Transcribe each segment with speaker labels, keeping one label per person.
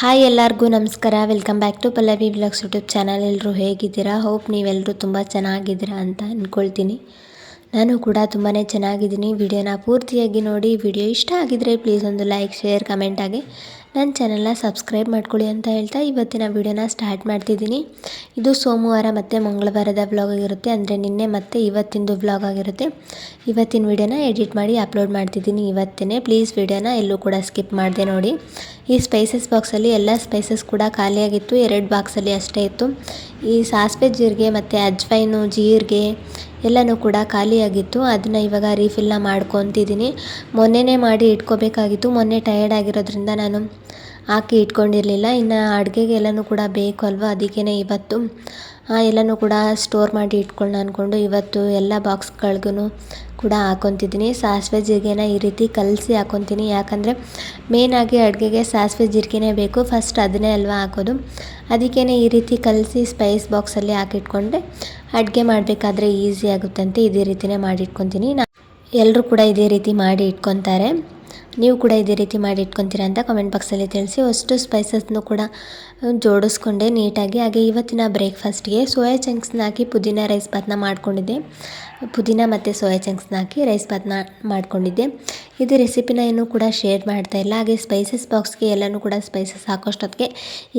Speaker 1: Hi ಎಲ್ಲರಿಗೂ ನಮಸ್ಕಾರ. Welcome back to Pallavi vlogs YouTube channel. ಎಲ್ಲರೂ ಹೇಗಿದ್ದೀರಾ? ಹೋಪ್ ನೀವೆಲ್ಲರೂ ತುಂಬ ಚೆನ್ನಾಗಿದ್ದೀರಾ ಅಂತ ಅಂದ್ಕೊಳ್ತೀನಿ. ನಾನು ಕೂಡ ತುಂಬಾ ಚೆನ್ನಾಗಿದ್ದೀನಿ. ವಿಡಿಯೋನ ಪೂರ್ತಿಯಾಗಿ ನೋಡಿ. ವಿಡಿಯೋ ಇಷ್ಟ ಆಗಿದ್ದರೆ ಪ್ಲೀಸ್ ಒಂದು ಲೈಕ್, ಶೇರ್, ಕಮೆಂಟ್ ಆಗಿ ನನ್ನ ಚಾನಲ್ನ ಸಬ್ಸ್ಕ್ರೈಬ್ ಮಾಡ್ಕೊಳ್ಳಿ ಅಂತ ಹೇಳ್ತಾ ಇವತ್ತಿನ ವಿಡಿಯೋನ ಸ್ಟಾರ್ಟ್ ಮಾಡ್ತಿದ್ದೀನಿ. ಇದು ಸೋಮವಾರ ಮತ್ತು ಮಂಗಳವಾರದ ವ್ಲಾಗ್ ಆಗಿರುತ್ತೆ, ಅಂದರೆ ನಿನ್ನೆ ಮತ್ತು ಇವತ್ತಿಂದು ವ್ಲಾಗ್ ಆಗಿರುತ್ತೆ. ಇವತ್ತಿನ ವಿಡಿಯೋನ ಎಡಿಟ್ ಮಾಡಿ ಅಪ್ಲೋಡ್ ಮಾಡ್ತಿದ್ದೀನಿ ಇವತ್ತೇ. ಪ್ಲೀಸ್ ವಿಡಿಯೋನ ಎಲ್ಲೂ ಕೂಡ ಸ್ಕಿಪ್ ಮಾಡಿದೆ ನೋಡಿ. ಈ ಸ್ಪೈಸಸ್ ಬಾಕ್ಸಲ್ಲಿ ಎಲ್ಲ ಸ್ಪೈಸಸ್ ಕೂಡ ಖಾಲಿಯಾಗಿತ್ತು, 2 ಬಾಕ್ಸಲ್ಲಿ ಅಷ್ಟೇ ಇತ್ತು. ಈ ಸಾಸಿವೆ, ಜೀರಿಗೆ ಮತ್ತು ಅಜ್ವೈನು, ಜೀರಿಗೆ ಎಲ್ಲನೂ ಕೂಡ ಖಾಲಿಯಾಗಿತ್ತು. ಅದನ್ನು ಇವಾಗ ರೀಫಿಲ್ನ ಮಾಡ್ಕೊತಿದ್ದೀನಿ. ಮೊನ್ನೆನೇ ಮಾಡಿ ಇಟ್ಕೋಬೇಕಾಗಿತ್ತು. ಮೊನ್ನೆ ಟಯರ್ಡ್ ಆಗಿರೋದ್ರಿಂದ ನಾನು ಹಾಕಿ ಇಟ್ಕೊಂಡಿರಲಿಲ್ಲ. ಇನ್ನು ಅಡುಗೆಗೆ ಎಲ್ಲನೂ ಕೂಡ ಬೇಕು ಅಲ್ವಾ, ಅದಕ್ಕೇ ಇವತ್ತು ಎಲ್ಲನೂ ಕೂಡ ಸ್ಟೋರ್ ಮಾಡಿ ಇಟ್ಕೊಳ್ಳೋಣ ಅಂದ್ಕೊಂಡು ಇವತ್ತು ಎಲ್ಲ ಬಾಕ್ಸ್ಗಳಿಗೂ ಕೂಡ ಹಾಕ್ಕೊತಿದ್ದೀನಿ. ಸಾಸಿವೆ ಜೀರಿಗೆನ ಈ ರೀತಿ ಕಲಸಿ ಹಾಕ್ಕೊತೀನಿ, ಯಾಕಂದರೆ ಮೇಯ್ನಾಗಿ ಅಡುಗೆಗೆ ಸಾಸಿವೆ ಜೀರಿಗೆನೇ ಬೇಕು. ಫಸ್ಟ್ ಅದನ್ನೇ ಅಲ್ವಾ ಹಾಕೋದು, ಅದಕ್ಕೇ ಈ ರೀತಿ ಕಲಸಿ ಸ್ಪೈಸ್ ಬಾಕ್ಸಲ್ಲಿ ಹಾಕಿಟ್ಕೊಂಡ್ರೆ ಅಡುಗೆ ಮಾಡಬೇಕಾದ್ರೆ ಈಸಿ ಆಗುತ್ತೆ ಅಂತ ಇದೇ ರೀತಿಯೇ ಮಾಡಿ ಇಟ್ಕೊತೀನಿ. ಎಲ್ಲರೂ ಕೂಡ ಇದೇ ರೀತಿ ಮಾಡಿ ಇಟ್ಕೊತಾರೆ. ನೀವು ಕೂಡ ಇದೇ ರೀತಿ ಮಾಡಿ ಇಟ್ಕೊತೀರಾ ಅಂತ ಕಮೆಂಟ್ ಬಾಕ್ಸಲ್ಲಿ ತಿಳಿಸಿ. ಅಷ್ಟು ಸ್ಪೈಸಸ್ನು ಕೂಡ ಜೋಡಿಸ್ಕೊಂಡೆ ನೀಟಾಗಿ. ಹಾಗೆ ಇವತ್ತಿನ ಬ್ರೇಕ್ಫಾಸ್ಟ್ಗೆ ಸೋಯಾ ಚಂಕ್ಸ್ನ ಹಾಕಿ ಪುದೀನ ರೈಸ್ ಬಾತ್ನ ಮಾಡ್ಕೊಂಡಿದ್ದೆ. ಪುದೀನ ಮತ್ತು ಸೋಯಾ ಚಂಕ್ಸ್ನ ಹಾಕಿ ರೈಸ್ ಬಾತ್ನ ಮಾಡ್ಕೊಂಡಿದ್ದೆ. ಇದು ರೆಸಿಪಿನ ಇನ್ನೂ ಕೂಡ ಶೇರ್ ಮಾಡ್ತಾಯಿಲ್ಲ. ಹಾಗೆ ಸ್ಪೈಸಸ್ ಬಾಕ್ಸ್ಗೆ ಎಲ್ಲನೂ ಕೂಡ ಸ್ಪೈಸಸ್ ಹಾಕೋಷ್ಟೊತ್ತಿಗೆ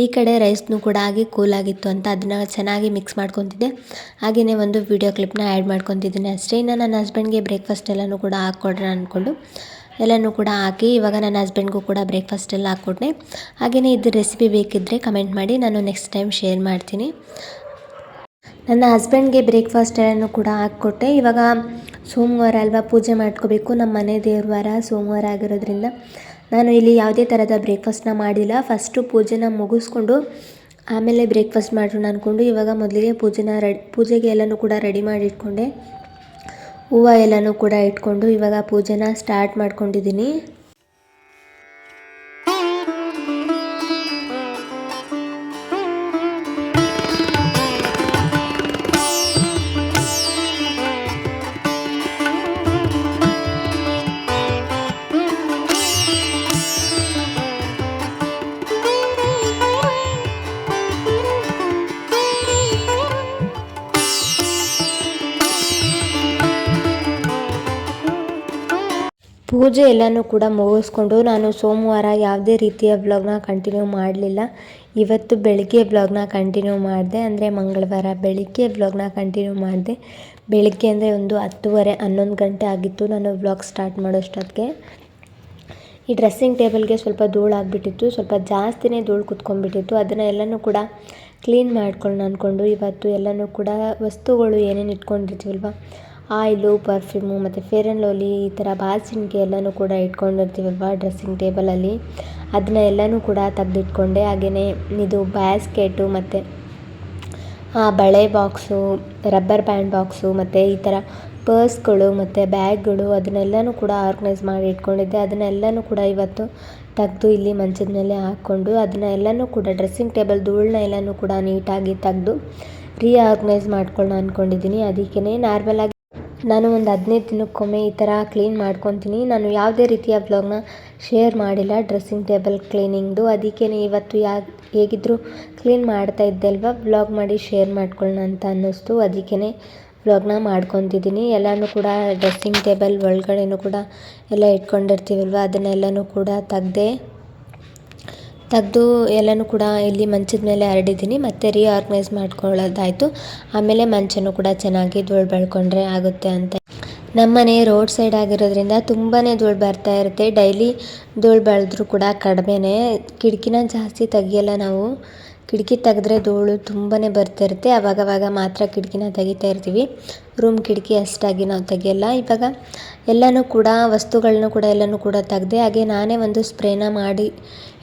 Speaker 1: ಈ ಕಡೆ ರೈಸ್ನು ಕೂಡ ಆಗಿ ಕೂಲಾಗಿತ್ತು ಅಂತ ಅದನ್ನು ಚೆನ್ನಾಗಿ ಮಿಕ್ಸ್ ಮಾಡ್ಕೊತಿದ್ದೆ. ಹಾಗೆಯೇ ಒಂದು ವೀಡಿಯೋ ಕ್ಲಿಪ್ನ ಆ್ಯಡ್ ಮಾಡ್ಕೊತಿದ್ದೀನಿ ಅಷ್ಟೇ. ಇನ್ನು ನನ್ನ ಹಸ್ಬೆಂಡ್ಗೆ ಬ್ರೇಕ್ಫಾಸ್ಟ್ ಎಲ್ಲನೂ ಕೂಡ ಹಾಕ್ಕೊಡ್ರೆ ಅಂದ್ಕೊಂಡು ಎಲ್ಲನೂ ಕೂಡ ಹಾಕಿ ಇವಾಗ ನನ್ನ ಹಸ್ಬೆಂಡ್ಗೂ ಕೂಡ ಬ್ರೇಕ್ಫಾಸ್ಟ್ ಎಲ್ಲ ಹಾಕ್ಕೊಟ್ಟೆ. ಹಾಗೆಯೇ ಇದು ರೆಸಿಪಿ ಬೇಕಿದ್ದರೆ ಕಮೆಂಟ್ ಮಾಡಿ, ನಾನು ನೆಕ್ಸ್ಟ್ ಟೈಮ್ ಶೇರ್ ಮಾಡ್ತೀನಿ. ನನ್ನ ಹಸ್ಬೆಂಡ್ಗೆ ಬ್ರೇಕ್ಫಾಸ್ಟ್ ಎಲ್ಲನೂ ಕೂಡ ಹಾಕ್ಕೊಟ್ಟೆ. ಇವಾಗ ಸೋಮವಾರ ಅಲ್ವಾ, ಪೂಜೆ ಮಾಡ್ಕೋಬೇಕು. ನಮ್ಮ ಮನೆ ದೇವ್ರ ವಾರ ಸೋಮವಾರ ಆಗಿರೋದ್ರಿಂದ ನಾನು ಇಲ್ಲಿ ಯಾವುದೇ ಥರದ ಬ್ರೇಕ್ಫಾಸ್ಟ್ನ ಮಾಡಿಲ್ಲ. ಫಸ್ಟು ಪೂಜೆನ ಮುಗಿಸ್ಕೊಂಡು ಆಮೇಲೆ ಬ್ರೇಕ್ಫಾಸ್ಟ್ ಮಾಡೋಣ ಅಂದ್ಕೊಂಡು ಇವಾಗ ಮೊದಲಿಗೆ ಪೂಜೆಗೆ ಎಲ್ಲನೂ ಕೂಡ ರೆಡಿ ಮಾಡಿ ಇಟ್ಕೊಂಡೆ. ಹೂವು ಎಲ್ಲನೂ ಕೂಡ ಇಟ್ಕೊಂಡು ಇವಾಗ ಪೂಜೆನ ಸ್ಟಾರ್ಟ್ ಮಾಡ್ಕೊಂಡಿದ್ದೀನಿ. ಪೂಜೆ ಎಲ್ಲನೂ ಕೂಡ ಮುಗಿಸ್ಕೊಂಡು ನಾನು ಸೋಮವಾರ ಯಾವುದೇ ರೀತಿಯ ವ್ಲಾಗ್ನ ಕಂಟಿನ್ಯೂ ಮಾಡಲಿಲ್ಲ. ಇವತ್ತು ಬೆಳಗ್ಗೆ ವ್ಲಾಗ್ನ ಕಂಟಿನ್ಯೂ ಮಾಡಿದೆ, ಅಂದರೆ ಮಂಗಳವಾರ ಬೆಳಗ್ಗೆ ವ್ಲಾಗ್ನ ಕಂಟಿನ್ಯೂ ಮಾಡಿದೆ. ಬೆಳಗ್ಗೆ ಅಂದರೆ ಒಂದು 10:30 11 ಗಂಟೆ ಆಗಿತ್ತು ನಾನು ವ್ಲಾಗ್ ಸ್ಟಾರ್ಟ್ ಮಾಡೋಷ್ಟೊತ್ತಿಗೆ. ಈ ಡ್ರೆಸ್ಸಿಂಗ್ ಟೇಬಲ್ಗೆ ಸ್ವಲ್ಪ ಧೂಳು ಆಗಿಬಿಟ್ಟಿತ್ತು, ಸ್ವಲ್ಪ ಜಾಸ್ತಿನೇ ಧೂಳು ಕುತ್ಕೊಂಡ್ಬಿಟ್ಟಿತ್ತು. ಅದನ್ನು ಎಲ್ಲನೂ ಕೂಡ ಕ್ಲೀನ್ ಮಾಡ್ಕೊಳ್ಳೋಣ ಅಂದ್ಕೊಂಡು ಇವತ್ತು ಎಲ್ಲನೂ ಕೂಡ ವಸ್ತುಗಳು ಏನೇನು ಇಟ್ಕೊಂಡಿರ್ತೀವಲ್ವ, ಆಯಿಲು, ಪರ್ಫ್ಯೂಮು ಮತ್ತು ಫೇರ್ ಆ್ಯಂಡ್ ಲವ್ಲಿ ಈ ಥರ ಬಾಸಿನ್ಗೆ ಎಲ್ಲನೂ ಕೂಡ ಇಟ್ಕೊಂಡಿರ್ತೀವಲ್ವ ಡ್ರೆಸ್ಸಿಂಗ್ ಟೇಬಲಲ್ಲಿ, ಅದನ್ನ ಎಲ್ಲನೂ ಕೂಡ ತೆಗೆದಿಟ್ಕೊಂಡೆ. ಹಾಗೆಯೇ ಇದು ಬ್ಯಾಸ್ಕೆಟು ಮತ್ತು ಬಳೆ ಬಾಕ್ಸು, ರಬ್ಬರ್ ಬ್ಯಾಂಡ್ ಬಾಕ್ಸು ಮತ್ತು ಈ ಥರ ಪರ್ಸ್ಗಳು ಮತ್ತು ಬ್ಯಾಗ್ಗಳು ಅದನ್ನೆಲ್ಲನೂ ಕೂಡ ಆರ್ಗನೈಸ್ ಮಾಡಿ ಇಟ್ಕೊಂಡಿದ್ದೆ. ಅದನ್ನೆಲ್ಲನೂ ಕೂಡ ಇವತ್ತು ತೆಗೆದು ಇಲ್ಲಿ ಮಂಚದ ಮೇಲೆ ಹಾಕ್ಕೊಂಡು ಅದನ್ನೆಲ್ಲನೂ ಕೂಡ ಡ್ರೆಸ್ಸಿಂಗ್ ಟೇಬಲ್ ಧೂಳನ್ನ ಎಲ್ಲನೂ ಕೂಡ ನೀಟಾಗಿ ತೆಗೆದು ರೀಆರ್ಗನೈಸ್ ಮಾಡ್ಕೊಳ್ಳೋಣ ಅಂದ್ಕೊಂಡಿದ್ದೀನಿ. ಅದಕ್ಕೇ ನಾರ್ಮಲಾಗಿ ನಾನು ಒಂದು 15 ದಿನಕ್ಕೊಮ್ಮೆ ಈ ಥರ ಕ್ಲೀನ್ ಮಾಡ್ಕೊತೀನಿ. ನಾನು ಯಾವುದೇ ರೀತಿಯ ವ್ಲಾಗ್ನ ಶೇರ್ ಮಾಡಿಲ್ಲ ಡ್ರೆಸ್ಸಿಂಗ್ ಟೇಬಲ್ ಕ್ಲೀನಿಂಗ್ದು. ಅದಕ್ಕೇ ಇವತ್ತು ಹೇಗಿದ್ದರೂ ಕ್ಲೀನ್ ಮಾಡ್ತಾ ಇದ್ದೆ ಅಲ್ವಾ, ವ್ಲಾಗ್ ಮಾಡಿ ಶೇರ್ ಮಾಡ್ಕೊಳ್ಳೋಣ ಅಂತ ಅನ್ನಿಸ್ತು. ಅದಕ್ಕೇ ವ್ಲಾಗ್ನ ಮಾಡ್ಕೊತಿದ್ದೀನಿ. ಎಲ್ಲನೂ ಕೂಡ ಡ್ರೆಸ್ಸಿಂಗ್ ಟೇಬಲ್ ಒಳಗಡೆನೂ ಕೂಡ ಎಲ್ಲ ಇಟ್ಕೊಂಡಿರ್ತೀವಲ್ವ, ಅದನ್ನೆಲ್ಲನೂ ಕೂಡ ತೆಗೆದು ಎಲ್ಲನೂ ಕೂಡ ಇಲ್ಲಿ ಮಂಚದ ಮೇಲೆ ಹರಡಿದ್ದೀನಿ. ಮತ್ತು ರೀಆರ್ಗನೈಸ್ ಮಾಡ್ಕೊಳ್ಳೋದಾಯಿತು. ಆಮೇಲೆ ಮಂಚನೂ ಕೂಡ ಚೆನ್ನಾಗಿ ಧೂಳು ಬೆಳ್ಕೊಂಡ್ರೆ ಆಗುತ್ತೆ ಅಂತ. ನಮ್ಮನೆ ರೋಡ್ ಸೈಡ್ ಆಗಿರೋದ್ರಿಂದ ತುಂಬಾ ಧೂಳು ಬರ್ತಾ ಇರುತ್ತೆ. ಡೈಲಿ ಧೂಳು ಬೆಳೆದ್ರೂ ಕೂಡ ಕಡಿಮೆನೇ. ಕಿಟಕಿನ ಜಾಸ್ತಿ ತೆಗಿಯಲ್ಲ ನಾವು. ಕಿಟಕಿ ತೆಗೆದ್ರೆ ಧೂಳು ತುಂಬಾ ಬರ್ತಿರುತ್ತೆ. ಆವಾಗವಾಗ ಮಾತ್ರ ಕಿಟಕಿನ ತೆಗಿತಾ ಇರ್ತೀವಿ. ರೂಮ್ ಕಿಟಕಿ ಅಷ್ಟಾಗಿ ನಾವು ತೆಗಿಯಲ್ಲ. ಇವಾಗ ಎಲ್ಲನೂ ಕೂಡ ವಸ್ತುಗಳನ್ನೂ ಕೂಡ ಎಲ್ಲನೂ ಕೂಡ ತೆಗೆದೆ. ಹಾಗೆ ನಾನೇ ಒಂದು ಸ್ಪ್ರೇನ ಮಾಡಿ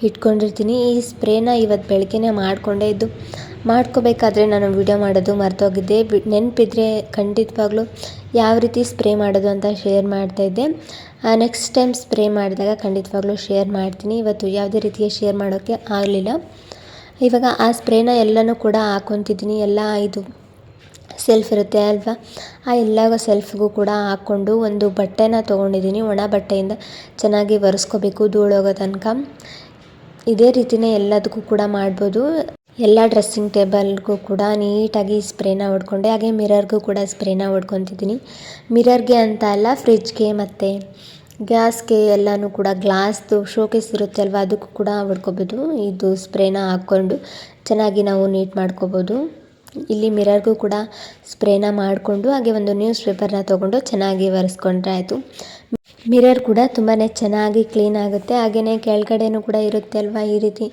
Speaker 1: ಇಟ್ಕೊಂಡಿರ್ತೀನಿ. ಈ ಸ್ಪ್ರೇನ ಇವತ್ತು ಬೆಳಗ್ಗೆನೇ ಮಾಡಿಕೊಂಡೆ. ಇದು ಮಾಡ್ಕೋಬೇಕಾದ್ರೆ ನಾನು ವಿಡಿಯೋ ಮಾಡೋದು ಮರ್ತೋಗಿದ್ದೆ. ನೆನಪಿದ್ರೆ ಖಂಡಿತವಾಗ್ಲೂ ಯಾವ ರೀತಿ ಸ್ಪ್ರೇ ಮಾಡೋದು ಅಂತ ಶೇರ್ ಮಾಡ್ತಾಯಿದ್ದೆ. ನೆಕ್ಸ್ಟ್ ಟೈಮ್ ಸ್ಪ್ರೇ ಮಾಡಿದಾಗ ಖಂಡಿತವಾಗ್ಲೂ ಶೇರ್ ಮಾಡ್ತೀನಿ. ಇವತ್ತು ಯಾವುದೇ ರೀತಿಯ ಶೇರ್ ಮಾಡೋಕ್ಕೆ ಆಗಲಿಲ್ಲ. ಇವಾಗ ಆ ಸ್ಪ್ರೇನ ಎಲ್ಲನೂ ಕೂಡ ಹಾಕ್ಕೊತಿದ್ದೀನಿ. ಎಲ್ಲ ಇದು ಸೆಲ್ಫ್ ಇರುತ್ತೆ ಅಲ್ವಾ, ಆ ಎಲ್ಲ ಸೆಲ್ಫ್ಗೂ ಕೂಡ ಹಾಕ್ಕೊಂಡು ಒಂದು ಬಟ್ಟೆನ ತೊಗೊಂಡಿದ್ದೀನಿ. ಒಣ ಬಟ್ಟೆಯಿಂದ ಚೆನ್ನಾಗಿ ಒರೆಸ್ಕೋಬೇಕು ಧೂಳೋಗೋ ತನಕ. ಇದೇ ರೀತಿಯೇ ಎಲ್ಲದಕ್ಕೂ ಕೂಡ ಮಾಡ್ಬೋದು. ಎಲ್ಲ ಡ್ರೆಸ್ಸಿಂಗ್ ಟೇಬಲ್ಗೂ ಕೂಡ ನೀಟಾಗಿ ಸ್ಪ್ರೇನ ಹೊಡ್ಕೊಂಡೆ. ಹಾಗೆ ಮಿರರ್ಗೂ ಕೂಡ ಸ್ಪ್ರೇನ ಹೊಡ್ಕೊತಿದ್ದೀನಿ. ಮಿರರ್ಗೆ ಅಂತ ಅಲ್ಲ, ಫ್ರಿಜ್ಗೆ ಮತ್ತು ಗ್ಯಾಸ್ಗೆ ಎಲ್ಲನೂ ಕೂಡ ಗ್ಲಾಸ್ದು ಶೋಕೇಸ್ ಇರುತ್ತೆ ಅಲ್ವ, ಅದಕ್ಕೂ ಕೂಡ ಹೊಡ್ಕೊಬೋದು. ಇದು ಸ್ಪ್ರೇನ ಹಾಕ್ಕೊಂಡು ಚೆನ್ನಾಗಿ ನಾವು ನೀಟ್ ಮಾಡ್ಕೋಬೋದು. ಇಲ್ಲಿ ಮಿರರ್ಗೂ ಕೂಡ ಸ್ಪ್ರೇನ ಮಾಡಿಕೊಂಡು ಹಾಗೆ ಒಂದು ನ್ಯೂಸ್ ಪೇಪರ್ನ ತೊಗೊಂಡು ಚೆನ್ನಾಗಿ ಒರೆಸ್ಕೊಂಡ್ರೆ ಆಯಿತು. ಮಿರರ್ ಕೂಡ ತುಂಬಾ ಚೆನ್ನಾಗಿ ಕ್ಲೀನ್ ಆಗುತ್ತೆ. ಹಾಗೆಯೇ ಕೆಳಗಡೆನೂ ಕೂಡ ಇರುತ್ತೆ ಅಲ್ವ, ಈ ರೀತಿ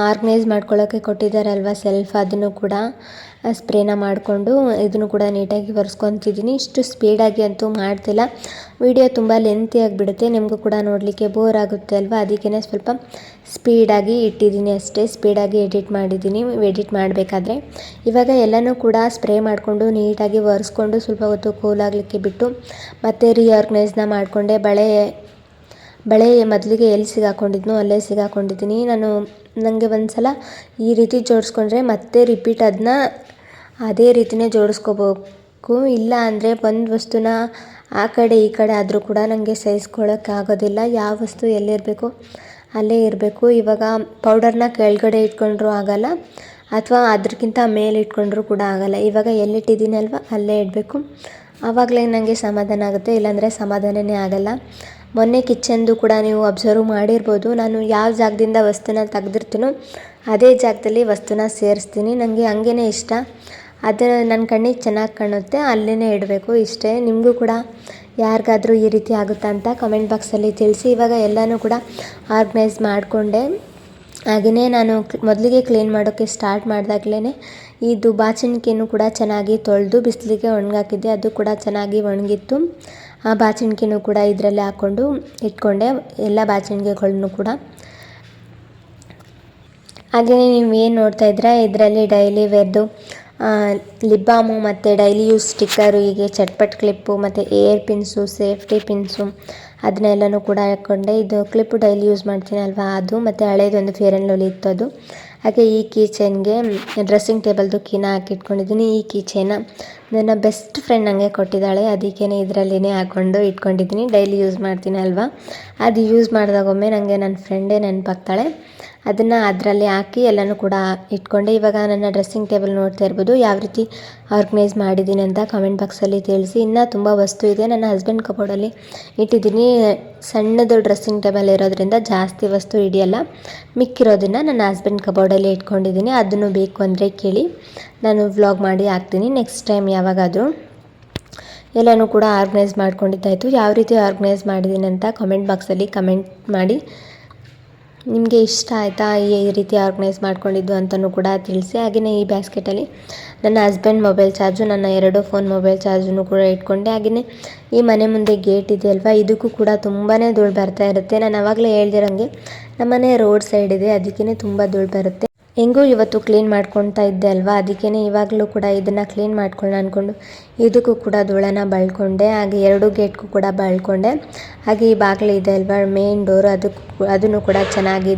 Speaker 1: ಆರ್ಗನೈಸ್ ಮಾಡ್ಕೊಳ್ಳೋಕ್ಕೆ ಕೊಟ್ಟಿದ್ದಾರಲ್ವ ಸೆಲ್ಫ್, ಅದನ್ನು ಕೂಡ ಸ್ಪ್ರೇನ ಮಾಡಿಕೊಂಡು ಇದನ್ನು ಕೂಡ ನೀಟಾಗಿ ಒರೆಸ್ಕೊತಿದ್ದೀನಿ. ಇಷ್ಟು ಸ್ಪೀಡಾಗಿ ಅಂತೂ ಮಾಡ್ತಿಲ್ಲ, ವಿಡಿಯೋ ತುಂಬ ಲೆಂತಿಯಾಗಿ ಬಿಡುತ್ತೆ, ನಿಮಗೂ ಕೂಡ ನೋಡಲಿಕ್ಕೆ ಬೋರ್ ಆಗುತ್ತೆ ಅಲ್ವ, ಅದಕ್ಕೇ ಸ್ವಲ್ಪ ಸ್ಪೀಡಾಗಿ ಇಟ್ಟಿದ್ದೀನಿ ಅಷ್ಟೇ. ಸ್ಪೀಡಾಗಿ ಎಡಿಟ್ ಮಾಡಿದ್ದೀನಿ ಎಡಿಟ್ ಮಾಡಬೇಕಾದ್ರೆ. ಇವಾಗ ಎಲ್ಲನೂ ಕೂಡ ಸ್ಪ್ರೇ ಮಾಡಿಕೊಂಡು ನೀಟಾಗಿ ಒರೆಸ್ಕೊಂಡು ಸ್ವಲ್ಪ ಹೊತ್ತು ಕೂಲಾಗಲಿಕ್ಕೆ ಬಿಟ್ಟು ಮತ್ತೆ ರೀಆರ್ಗನೈಸ್ನ ಮಾಡಿಕೊಂಡೆ. ಬಳೆ ಮೊದಲಿಗೆ ಎಲ್ಲಿ ಸಿಗಾಕೊಂಡಿದ್ನೋ ಅಲ್ಲೇ ಸಿಗಾಕೊಂಡಿದ್ದೀನಿ ನಾನು. ನನಗೆ ಒಂದು ಸಲ ಈ ರೀತಿ ಜೋಡಿಸ್ಕೊಂಡ್ರೆ ಮತ್ತೆ ರಿಪೀಟ್ ಅದನ್ನ ಅದೇ ರೀತಿಯೇ ಜೋಡಿಸ್ಕೋಬೇಕು. ಇಲ್ಲ ಅಂದರೆ ಒಂದು ವಸ್ತುನ ಆ ಕಡೆ ಈ ಕಡೆ ಆದರೂ ಕೂಡ ನನಗೆ ಸಹಿಸ್ಕೊಳ್ಳೋಕ್ಕಾಗೋದಿಲ್ಲ. ಯಾವ ವಸ್ತು ಎಲ್ಲಿರಬೇಕು ಅಲ್ಲೇ ಇರಬೇಕು. ಇವಾಗ ಪೌಡರ್ನ ಕೆಳಗಡೆ ಇಟ್ಕೊಂಡ್ರೂ ಆಗೋಲ್ಲ, ಅಥವಾ ಅದಕ್ಕಿಂತ ಮೇಲೆ ಇಟ್ಕೊಂಡ್ರೂ ಕೂಡ ಆಗೋಲ್ಲ. ಇವಾಗ ಎಲ್ಲಿಟ್ಟಿದ್ದೀನಿ ಅಲ್ವ ಅಲ್ಲೇ ಇಡಬೇಕು, ಆವಾಗಲೇ ನನಗೆ ಸಮಾಧಾನ ಆಗುತ್ತೆ, ಇಲ್ಲಾಂದರೆ ಸಮಾಧಾನವೇ ಆಗೋಲ್ಲ. ಮೊನ್ನೆ ಕಿಚನ್ದು ಕೂಡ ನೀವು ಅಬ್ಸರ್ವ್ ಮಾಡಿರ್ಬೋದು, ನಾನು ಯಾವ ಜಾಗದಿಂದ ವಸ್ತುನ ತೆಗೆದಿರ್ತೀನೋ ಅದೇ ಜಾಗದಲ್ಲಿ ವಸ್ತುನ ಸೇರಿಸ್ತೀನಿ. ನನಗೆ ಹಂಗೇ ಇಷ್ಟ, ಅದು ನನ್ನ ಕಣ್ಣಿಗೆ ಚೆನ್ನಾಗಿ ಕಾಣುತ್ತೆ, ಅಲ್ಲೇ ಇಡಬೇಕು ಇಷ್ಟೇ. ನಿಮಗೂ ಕೂಡ ಯಾರಿಗಾದರೂ ಈ ರೀತಿ ಆಗುತ್ತಾ ಅಂತ ಕಮೆಂಟ್ ಬಾಕ್ಸಲ್ಲಿ ತಿಳಿಸಿ. ಇವಾಗ ಎಲ್ಲನೂ ಕೂಡ ಆರ್ಗನೈಸ್ ಮಾಡಿಕೊಂಡೆ. ಹಾಗೆಯೇ ನಾನು ಮೊದಲಿಗೆ ಕ್ಲೀನ್ ಮಾಡೋಕ್ಕೆ ಸ್ಟಾರ್ಟ್ ಮಾಡಿದಾಗಲೇ ಇದು ಬಾಚಣಿಕೆನೂ ಕೂಡ ಚೆನ್ನಾಗಿ ತೊಳೆದು ಬಿಸಿಲಿಗೆ ಒಣಗಾಕಿದ್ದೆ, ಅದು ಕೂಡ ಚೆನ್ನಾಗಿ ಒಣಗಿತ್ತು. ಆ ಬಾಚಣಿಕೆನೂ ಕೂಡ ಇದರಲ್ಲಿ ಹಾಕ್ಕೊಂಡು ಇಟ್ಕೊಂಡೆ, ಎಲ್ಲ ಬಾಚಣಿಗೆಗಳನ್ನು ಕೂಡ. ಹಾಗೆಯೇ ನೀವು ಏನು ನೋಡ್ತಾ ಇದ್ದೀರಾ, ಇದರಲ್ಲಿ ಡೈಲಿ ವೇರ್ದು ಲಿಪ್ ಬಾಮು ಮತ್ತು ಡೈಲಿ ಯೂಸ್ ಸ್ಟಿಕ್ಕರು, ಹೀಗೆ ಚಟ್ಪಟ್ ಕ್ಲಿಪ್ಪು ಮತ್ತು ಏರ್ ಪಿನ್ಸು, ಸೇಫ್ಟಿ ಪಿನ್ಸು, ಅದನ್ನೆಲ್ಲನೂ ಕೂಡ ಹಾಕ್ಕೊಂಡೆ. ಇದು ಕ್ಲಿಪ್ಪು ಡೈಲಿ ಯೂಸ್ ಮಾಡ್ತೀನಿ ಅಲ್ವಾ ಅದು, ಮತ್ತು ಹಳೇದೊಂದು ಫೇರ್ ಆ್ಯಂಡ್ ಲವ್ಲಿ ಇತ್ತು ಅದು. ಹಾಗೆ ಈ ಕೀ ಚೈನ್ಗೆ ಡ್ರೆಸ್ಸಿಂಗ್ ಟೇಬಲ್ದು ಕೀನ ಹಾಕಿಟ್ಕೊಂಡಿದ್ದೀನಿ. ಈ ಕೀ ಚೈನ ನನ್ನ ಬೆಸ್ಟ್ ಫ್ರೆಂಡ್ ನನಗೆ ಕೊಟ್ಟಿದ್ದಾಳೆ, ಅದಕ್ಕೇ ಇದರಲ್ಲಿನೇ ಹಾಕ್ಕೊಂಡು ಇಟ್ಕೊಂಡಿದ್ದೀನಿ. ಡೈಲಿ ಯೂಸ್ ಮಾಡ್ತೀನಿ ಅಲ್ವಾ, ಅದು ಯೂಸ್ ಮಾಡಿದಾಗೊಮ್ಮೆ ನನಗೆ ನನ್ನ ಫ್ರೆಂಡೇ ನೆನಪಾಗ್ತಾಳೆ. ಅದನ್ನು ಅದರಲ್ಲಿ ಹಾಕಿ ಎಲ್ಲನೂ ಕೂಡ ಇಟ್ಕೊಂಡೆ. ಇವಾಗ ನನ್ನ ಡ್ರೆಸ್ಸಿಂಗ್ ಟೇಬಲ್ ನೋಡ್ತಾ ಇರ್ಬೋದು, ಯಾವ ರೀತಿ ಆರ್ಗನೈಸ್ ಮಾಡಿದ್ದೀನಿ ಅಂತ ಕಮೆಂಟ್ ಬಾಕ್ಸಲ್ಲಿ ತಿಳಿಸಿ. ಇನ್ನೂ ತುಂಬ ವಸ್ತು ಇದೆ, ನನ್ನ ಹಸ್ಬೆಂಡ್ ಕಬೋರ್ಡಲ್ಲಿ ಇಟ್ಟಿದ್ದೀನಿ. ಸಣ್ಣದು ಡ್ರೆಸ್ಸಿಂಗ್ ಟೇಬಲ್ ಇರೋದ್ರಿಂದ ಜಾಸ್ತಿ ವಸ್ತು ಹಿಡಿಯಲ್ಲ, ಮಿಕ್ಕಿರೋದನ್ನು ನನ್ನ ಹಸ್ಬೆಂಡ್ ಕಬೋರ್ಡಲ್ಲಿ ಇಟ್ಕೊಂಡಿದ್ದೀನಿ. ಅದನ್ನು ಬೇಕು ಅಂದರೆ ಕೇಳಿ, ನಾನು ವ್ಲಾಗ್ ಮಾಡಿ ಹಾಕ್ತೀನಿ ನೆಕ್ಸ್ಟ್ ಟೈಮ್ ಯಾವಾಗಾದರೂ. ಎಲ್ಲನೂ ಕೂಡ ಆರ್ಗನೈಸ್ ಮಾಡ್ಕೊಂಡಿದ್ದಾಯಿತು. ಯಾವ ರೀತಿ ಆರ್ಗನೈಸ್ ಮಾಡಿದ್ದೀನಿ ಅಂತ ಕಮೆಂಟ್ ಬಾಕ್ಸಲ್ಲಿ ಕಮೆಂಟ್ ಮಾಡಿ. ನಿಮಗೆ ಇಷ್ಟ ಆಯಿತಾ ಈ ರೀತಿ ಆರ್ಗನೈಸ್ ಮಾಡ್ಕೊಂಡಿದ್ದು ಅಂತಲೂ ಕೂಡ ತಿಳಿಸಿ. ಹಾಗೆಯೇ ಈ ಬ್ಯಾಸ್ಕೆಟಲ್ಲಿ ನನ್ನ ಹಸ್ಬೆಂಡ್ ಮೊಬೈಲ್ ಚಾರ್ಜು, ನನ್ನ 2 ಫೋನ್ ಮೊಬೈಲ್ ಚಾರ್ಜನ್ನು ಕೂಡ ಇಟ್ಕೊಂಡೆ. ಹಾಗೆಯೇ ಈ ಮನೆ ಮುಂದೆ ಗೇಟ್ ಇದೆ ಅಲ್ವಾ, ಇದಕ್ಕೂ ಕೂಡ ತುಂಬಾ ಧೂಳು ಬರ್ತಾ ಇರುತ್ತೆ. ನಾನು ಆವಾಗಲೇ ಹೇಳ್ದಿರಂಗೆ ನಮ್ಮನೆ ರೋಡ್ ಸೈಡ್ ಇದೆ, ಅದಕ್ಕೇ ತುಂಬ ಧೂಳು ಬರುತ್ತೆ. ಹೆಂಗೂ ಇವತ್ತು ಕ್ಲೀನ್ ಮಾಡ್ಕೊತಾ ಇದ್ದೆ ಅಲ್ವಾ, ಅದಕ್ಕೇ ಇವಾಗಲೂ ಕೂಡ ಇದನ್ನು ಕ್ಲೀನ್ ಮಾಡ್ಕೊಳ್ಳೋಣ ಅಂದ್ಕೊಂಡು ಇದಕ್ಕೂ ಕೂಡ ಧೂಳನ್ನು ಬಳ್ಕೊಂಡೆ. ಹಾಗೆ 2 ಗೇಟ್ಗೂ ಕೂಡ ಬಳ್ಕೊಂಡೆ. ಹಾಗೆ ಈ ಬಾಗಿಲು ಇದೆ ಅಲ್ವಾ, ಮೇನ್ ಡೋರು, ಅದನ್ನು ಕೂಡ ಚೆನ್ನಾಗಿ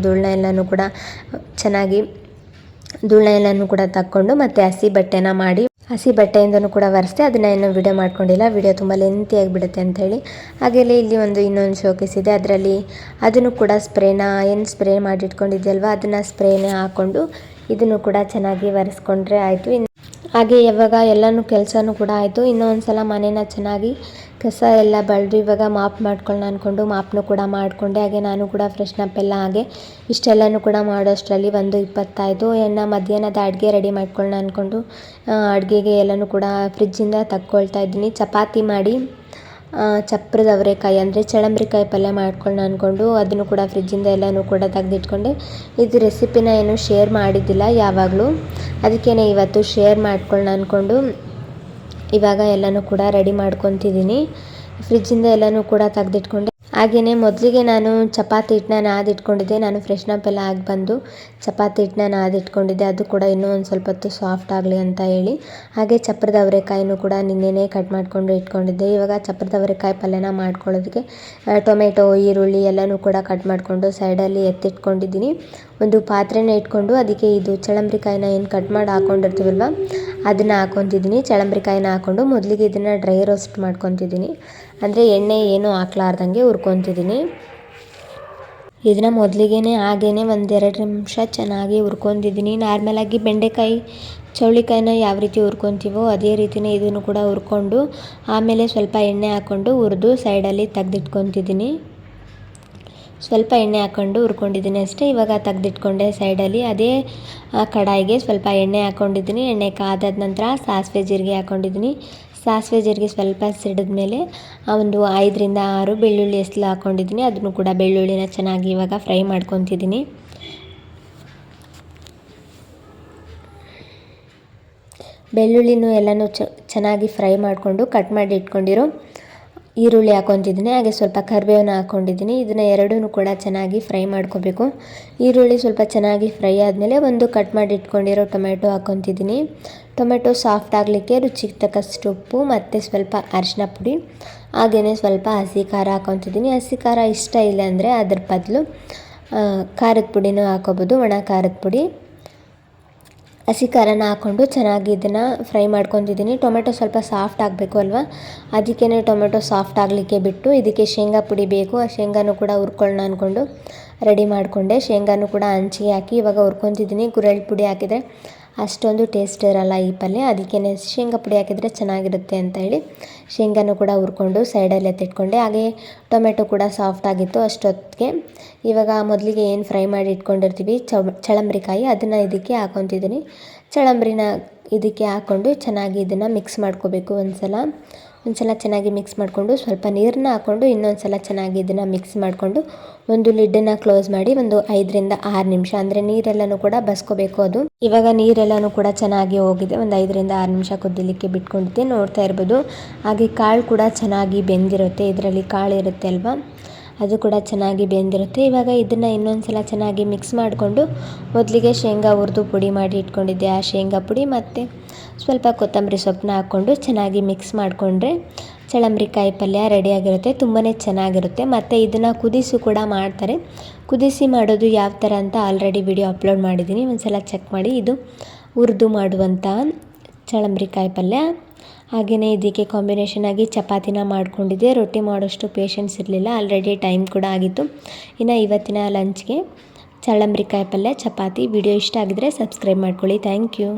Speaker 1: ಧೂಳನ್ನ ಎಲ್ಲನೂ ಕೂಡ ತಕ್ಕೊಂಡು ಮತ್ತು ಹಸಿ ಬಟ್ಟೆನ ಮಾಡಿ ಹಸಿ ಬಟ್ಟೆಯಿಂದನೂ ಕೂಡ ಒರೆಸ್ದೆ. ಅದನ್ನು ಇನ್ನೂ ವಿಡಿಯೋ ಮಾಡ್ಕೊಂಡಿಲ್ಲ, ವಿಡಿಯೋ ತುಂಬ ಲೆಂತಿಯಾಗಿ ಬಿಡುತ್ತೆ ಅಂಥೇಳಿ. ಹಾಗೆಯೇ ಇಲ್ಲಿ ಇನ್ನೊಂದು ಶೋಕೇಸ್ ಇದೆ, ಅದರಲ್ಲಿ ಅದನ್ನು ಕೂಡ ಏನು ಸ್ಪ್ರೇ ಮಾಡಿಟ್ಕೊಂಡಿದ್ದೆ ಅದನ್ನು ಸ್ಪ್ರೇನೇ ಹಾಕ್ಕೊಂಡು ಇದನ್ನು ಕೂಡ ಚೆನ್ನಾಗಿ ಒರೆಸ್ಕೊಂಡ್ರೆ ಆಯಿತು. ಹಾಗೆ ಇವಾಗ ಎಲ್ಲನೂ ಕೆಲಸನೂ ಕೂಡ ಆಯಿತು. ಇನ್ನೊಂದು ಸಲ ಮನೇನ ಚೆನ್ನಾಗಿ ಕಸ ಎಲ್ಲ ಬಳ್ದು ಇವಾಗ ಮಾಪ್ ಮಾಡ್ಕೊಳ್ಳೋಣ ಅಂದ್ಕೊಂಡು ಮಾಪ್ನೂ ಕೂಡ ಮಾಡಿಕೊಂಡೆ. ಹಾಗೆ ನಾನು ಕೂಡ ಫ್ರೆಶ್ನಪ್ ಎಲ್ಲ ಹಾಗೆ ಇಷ್ಟೆಲ್ಲನೂ ಕೂಡ ಮಾಡೋಷ್ಟರಲ್ಲಿ 1:20 ಆಯಿತು. ಮಧ್ಯಾಹ್ನದ ಅಡುಗೆ ರೆಡಿ ಮಾಡ್ಕೊಳ್ಳೋಣ ಅಂದ್ಕೊಂಡು ಅಡುಗೆಗೆ ಎಲ್ಲನೂ ಕೂಡ ಫ್ರಿಜ್ಜಿಂದ ತಕ್ಕೊಳ್ತಾ ಇದ್ದೀನಿ. ಚಪಾತಿ ಮಾಡಿ ಚಪ್ರದ ಅವರೆಕಾಯಿ ಅಂದರೆ ಚಳಂಬ್ರಿಕಾಯಿ ಪಲ್ಯ ಮಾಡ್ಕೊಳ್ಳೋಣ ಅಂದ್ಕೊಂಡು ಅದನ್ನು ಕೂಡ ಫ್ರಿಜ್ಜಿಂದ ಎಲ್ಲನೂ ಕೂಡ ತೆಗೆದಿಟ್ಕೊಂಡೆ. ಇದು ರೆಸಿಪಿನ ಏನು ಶೇರ್ ಮಾಡಿದ್ದಿಲ್ಲ ಯಾವಾಗಲೂ, ಅದಕ್ಕೇ ಇವತ್ತು ಶೇರ್ ಮಾಡ್ಕೊಳ್ಳೋಣ ಅಂದ್ಕೊಂಡು ಇವಾಗ ಎಲ್ಲನೂ ಕೂಡ ರೆಡಿ ಮಾಡ್ಕೊತಿದ್ದೀನಿ. ಫ್ರಿಜ್ಜಿಂದ ಎಲ್ಲನೂ ಕೂಡ ತೆಗೆದಿಟ್ಕೊಂಡೆ. ಹಾಗೆಯೇ ಮೊದಲಿಗೆ ನಾನು ಚಪಾತಿ ಹಿಟ್ಟನ್ನ ನಾದಿಟ್ಕೊಂಡಿದ್ದೆ. ನಾನು ಫ್ರೆಶ್ನಪ್ ಎಲ್ಲ ಆಗಿ ಬಂದು ಚಪಾತಿ ಹಿಟ್ಟನ್ನ ನಾದಿಟ್ಕೊಂಡಿದ್ದೆ, ಅದು ಕೂಡ ಇನ್ನೂ ಒಂದು ಸ್ವಲ್ಪ ಹೊತ್ತು ಸಾಫ್ಟ್ ಆಗಲಿ ಅಂತ ಹೇಳಿ. ಹಾಗೆ ಚಪ್ರದ ಅವರೆಕಾಯಿನೂ ಕೂಡ ನಿನ್ನೆನೇ ಕಟ್ ಮಾಡಿಕೊಂಡು ಇಟ್ಕೊಂಡಿದ್ದೆ. ಇವಾಗ ಚಪ್ರದ ಅವರೆಕಾಯಿ ಪಲ್ಯನ ಮಾಡ್ಕೊಳ್ಳೋದಕ್ಕೆ ಟೊಮೆಟೊ, ಈರುಳ್ಳಿ ಎಲ್ಲನೂ ಕೂಡ ಕಟ್ ಮಾಡಿಕೊಂಡು ಸೈಡಲ್ಲಿ ಎತ್ತಿಟ್ಕೊಂಡಿದ್ದೀನಿ. ಒಂದು ಪಾತ್ರೆನ ಇಟ್ಕೊಂಡು ಅದಕ್ಕೆ ಇದು ಚಳಂಬ್ರಿಕಾಯಿನ ಏನು ಕಟ್ ಮಾಡಿ ಹಾಕ್ಕೊಂಡಿರ್ತೀವಲ್ವ ಅದನ್ನು ಹಾಕ್ಕೊತಿದ್ದೀನಿ. ಚಳಂಬ್ರಿಕಾಯಿನ ಹಾಕ್ಕೊಂಡು ಮೊದಲಿಗೆ ಇದನ್ನು ಡ್ರೈ ರೋಸ್ಟ್ ಮಾಡ್ಕೊತಿದ್ದೀನಿ, ಅಂದರೆ ಎಣ್ಣೆ ಏನೂ ಹಾಕ್ಲಾರ್ದಂಗೆ ಹುರ್ಕೊತಿದ್ದೀನಿ. ಇದನ್ನು ಮೊದಲಿಗೆ ಹಾಗೇ ಒಂದೆರಡು ನಿಮಿಷ ಚೆನ್ನಾಗಿ ಹುರ್ಕೊಂಡಿದ್ದೀನಿ. ನಾರ್ಮಲಾಗಿ ಬೆಂಡೆಕಾಯಿ ಚೌಳಿಕಾಯಿನ ಯಾವ ರೀತಿ ಹುರ್ಕೊತೀವೋ ಅದೇ ರೀತಿಯೇ ಇದನ್ನು ಕೂಡ ಹುರ್ಕೊಂಡು ಆಮೇಲೆ ಸ್ವಲ್ಪ ಎಣ್ಣೆ ಹಾಕ್ಕೊಂಡು ಹುರಿದು ಸೈಡಲ್ಲಿ ತೆಗೆದಿಟ್ಕೊತಿದ್ದೀನಿ. ಸ್ವಲ್ಪ ಎಣ್ಣೆ ಹಾಕ್ಕೊಂಡು ಹುರ್ಕೊಂಡಿದ್ದೀನಿ ಅಷ್ಟೇ. ಇವಾಗ ತೆಗೆದಿಟ್ಕೊಂಡೆ ಸೈಡಲ್ಲಿ. ಅದೇ ಕಡಾಯಿಗೆ ಸ್ವಲ್ಪ ಎಣ್ಣೆ ಹಾಕ್ಕೊಂಡಿದ್ದೀನಿ. ಎಣ್ಣೆ ಕಾದಾದ ನಂತರ ಸಾಸಿವೆ ಜೀರಿಗೆ ಹಾಕ್ಕೊಂಡಿದ್ದೀನಿ. ಸಾಸಿವೆ ಜೀರಿಗೆ ಸ್ವಲ್ಪ ಸಿಡಿದ ಮೇಲೆ ಒಂದು 5ರಿಂದ 6 ಬೆಳ್ಳುಳ್ಳಿ ಎಸ್ಲು ಹಾಕ್ಕೊಂಡಿದ್ದೀನಿ. ಅದನ್ನು ಕೂಡ ಬೆಳ್ಳುಳ್ಳಿನ ಚೆನ್ನಾಗಿ ಇವಾಗ ಫ್ರೈ ಮಾಡ್ಕೊತಿದ್ದೀನಿ. ಬೆಳ್ಳುಳ್ಳಿನೂ ಎಲ್ಲನೂ ಚೆನ್ನಾಗಿ ಫ್ರೈ ಮಾಡಿಕೊಂಡು ಕಟ್ ಮಾಡಿ ಇಟ್ಕೊಂಡಿರೋ ಈರುಳ್ಳಿ ಹಾಕ್ಕೊತಿದ್ದೀನಿ. ಹಾಗೆ ಸ್ವಲ್ಪ ಕರಿಬೇವನ್ನ ಹಾಕ್ಕೊಂಡಿದ್ದೀನಿ. ಇದನ್ನು ಎರಡೂ ಕೂಡ ಚೆನ್ನಾಗಿ ಫ್ರೈ ಮಾಡ್ಕೋಬೇಕು. ಈರುಳ್ಳಿ ಸ್ವಲ್ಪ ಚೆನ್ನಾಗಿ ಫ್ರೈ ಆದಮೇಲೆ ಒಂದು ಕಟ್ ಮಾಡಿ ಇಟ್ಕೊಂಡಿರೋ ಟೊಮೆಟೊ ಹಾಕ್ಕೊತಿದ್ದೀನಿ. ಟೊಮೆಟೊ ಸಾಫ್ಟ್ ಆಗಲಿಕ್ಕೆ ರುಚಿಗೆ ತಕ್ಕಷ್ಟು ಉಪ್ಪು ಮತ್ತು ಸ್ವಲ್ಪ ಅರಿಶಿನ ಪುಡಿ ಹಾಗೆಯೇ ಸ್ವಲ್ಪ ಹಸಿ ಖಾರ ಹಾಕ್ಕೊತಿದ್ದೀನಿ. ಹಸಿ ಖಾರ ಇಷ್ಟ ಇಲ್ಲ ಅಂದರೆ ಅದ್ರ ಬದಲು ಖಾರದ ಪುಡಿನೂ ಹಾಕ್ಕೋಬೋದು, ಒಣ ಖಾರದ ಪುಡಿ. ಹಸಿ ಖಾರನ ಹಾಕ್ಕೊಂಡು ಚೆನ್ನಾಗಿ ಇದನ್ನು ಫ್ರೈ ಮಾಡ್ಕೊತಿದ್ದೀನಿ. ಟೊಮೆಟೊ ಸ್ವಲ್ಪ ಸಾಫ್ಟ್ ಆಗಬೇಕು ಅಲ್ವಾ, ಅದಕ್ಕೇ ಟೊಮೆಟೊ ಸಾಫ್ಟ್ ಆಗಲಿಕ್ಕೆ ಬಿಟ್ಟು ಇದಕ್ಕೆ ಶೇಂಗಾ ಪುಡಿ ಬೇಕು. ಆ ಶೇಂಗಾನು ಕೂಡ ಹುರ್ಕೊಳ್ಳೋಣ ಅಂದ್ಕೊಂಡು ರೆಡಿ ಮಾಡಿಕೊಂಡೆ. ಶೇಂಗಾನು ಕೂಡ ಹಂಚಿಗೆ ಹಾಕಿ ಇವಾಗ ಹುರ್ಕೊತಿದ್ದೀನಿ. ಗುರೆಳ್ಳು ಪುಡಿ ಹಾಕಿದರೆ ಅಷ್ಟೊಂದು ಟೇಸ್ಟ್ ಇರೋಲ್ಲ ಈ ಪಲ್ಯ, ಅದಕ್ಕೇ ಶೇಂಗಾ ಪುಡಿ ಹಾಕಿದರೆ ಚೆನ್ನಾಗಿರುತ್ತೆ ಅಂತ ಹೇಳಿ ಶೇಂಗಾನು ಕೂಡ ಹುರ್ಕೊಂಡು ಸೈಡಲ್ಲಿ ಎತ್ತಿಟ್ಕೊಂಡೆ. ಹಾಗೆ ಟೊಮೆಟೊ ಕೂಡ ಸಾಫ್ಟ್ ಆಗಿತ್ತು ಅಷ್ಟೊತ್ತಿಗೆ. ಇವಾಗ ಮೊದಲಿಗೆ ಏನು ಫ್ರೈ ಮಾಡಿ ಇಟ್ಕೊಂಡಿರ್ತೀವಿ ಚಳಂಬ್ರಿಕಾಯಿ, ಅದನ್ನು ಇದಕ್ಕೆ ಹಾಕ್ಕೊತಿದ್ದೀನಿ. ಚಳಂಬ್ರಿನ ಇದಕ್ಕೆ ಹಾಕ್ಕೊಂಡು ಚೆನ್ನಾಗಿ ಇದನ್ನು ಮಿಕ್ಸ್ ಮಾಡ್ಕೋಬೇಕು. ಒಂದು ಸಲ ಚೆನ್ನಾಗಿ ಮಿಕ್ಸ್ ಮಾಡಿಕೊಂಡು ಸ್ವಲ್ಪ ನೀರನ್ನ ಹಾಕ್ಕೊಂಡು ಇನ್ನೊಂದು ಸಲ ಚೆನ್ನಾಗಿ ಇದನ್ನು ಮಿಕ್ಸ್ ಮಾಡಿಕೊಂಡು ಒಂದು ಲಿಡ್ಡನ್ನು ಕ್ಲೋಸ್ ಮಾಡಿ ಒಂದು 5ರಿಂದ 6 ನಿಮಿಷ ಅಂದರೆ ನೀರೆಲ್ಲನೂ ಕೂಡ ಬಸ್ಕೋಬೇಕು. ಅದು ಇವಾಗ ನೀರೆಲ್ಲನೂ ಕೂಡ ಚೆನ್ನಾಗಿ ಹೋಗಿದೆ. ಒಂದು 5ರಿಂದ 6 ನಿಮಿಷ ಕುದಿಲಿಕ್ಕೆ ಬಿಟ್ಕೊಂಡಿದ್ದೆ, ನೋಡ್ತಾ ಇರ್ಬೋದು. ಹಾಗೆ ಕಾಳು ಕೂಡ ಚೆನ್ನಾಗಿ ಬೆಂದಿರುತ್ತೆ, ಇದರಲ್ಲಿ ಕಾಳು ಇರುತ್ತೆ ಅಲ್ವಾ, ಅದು ಕೂಡ ಚೆನ್ನಾಗಿ ಬೆಂದಿರುತ್ತೆ. ಇವಾಗ ಇದನ್ನು ಇನ್ನೊಂದು ಸಲ ಚೆನ್ನಾಗಿ ಮಿಕ್ಸ್ ಮಾಡಿಕೊಂಡು ಮೊದಲಿಗೆ ಶೇಂಗಾ ಹುರಿದು ಪುಡಿ ಮಾಡಿ ಇಟ್ಕೊಂಡಿದ್ದೆ ಆ ಶೇಂಗಾ ಪುಡಿ ಮತ್ತು ಸ್ವಲ್ಪ ಕೊತ್ತಂಬರಿ ಸೊಪ್ಪನ್ನ ಹಾಕ್ಕೊಂಡು ಚೆನ್ನಾಗಿ ಮಿಕ್ಸ್ ಮಾಡಿಕೊಂಡ್ರೆ ಚಳಂಬ್ರಿಕಾಯಿ ಪಲ್ಯ ರೆಡಿಯಾಗಿರುತ್ತೆ. ತುಂಬಾ ಚೆನ್ನಾಗಿರುತ್ತೆ. ಮತ್ತು ಇದನ್ನು ಕುದಿಸಿ ಕೂಡ ಮಾಡ್ತಾರೆ. ಕುದಿಸಿ ಮಾಡೋದು ಯಾವ ಥರ ಅಂತ ಆಲ್ರೆಡಿ ವಿಡಿಯೋ ಅಪ್ಲೋಡ್ ಮಾಡಿದ್ದೀನಿ, ಒಂದು ಸಲ ಚೆಕ್ ಮಾಡಿ. ಇದು ಹುರಿದು ಮಾಡುವಂಥ ಚಳಂಬ್ರಿಕಾಯಿ ಪಲ್ಯ. ಹಾಗೆಯೇ ಇದಕ್ಕೆ ಕಾಂಬಿನೇಷನ್ ಆಗಿ ಚಪಾತಿನ ಮಾಡ್ಕೊಂಡಿದ್ದೆ. ರೊಟ್ಟಿ ಮಾಡೋಷ್ಟು ಪೇಷನ್ಸ್ ಇರಲಿಲ್ಲ, ಆಲ್ರೆಡಿ ಟೈಮ್ ಕೂಡ ಆಗಿತ್ತು. ಇನ್ನು ಇವತ್ತಿನ ಲಂಚ್ಗೆ ಚಳಂಬ್ರಿಕಾಯಿ ಪಲ್ಯ ಚಪಾತಿ. ವಿಡಿಯೋ ಇಷ್ಟ ಆಗಿದರೆ ಸಬ್ಸ್ಕ್ರೈಬ್ ಮಾಡ್ಕೊಳ್ಳಿ. Thank you.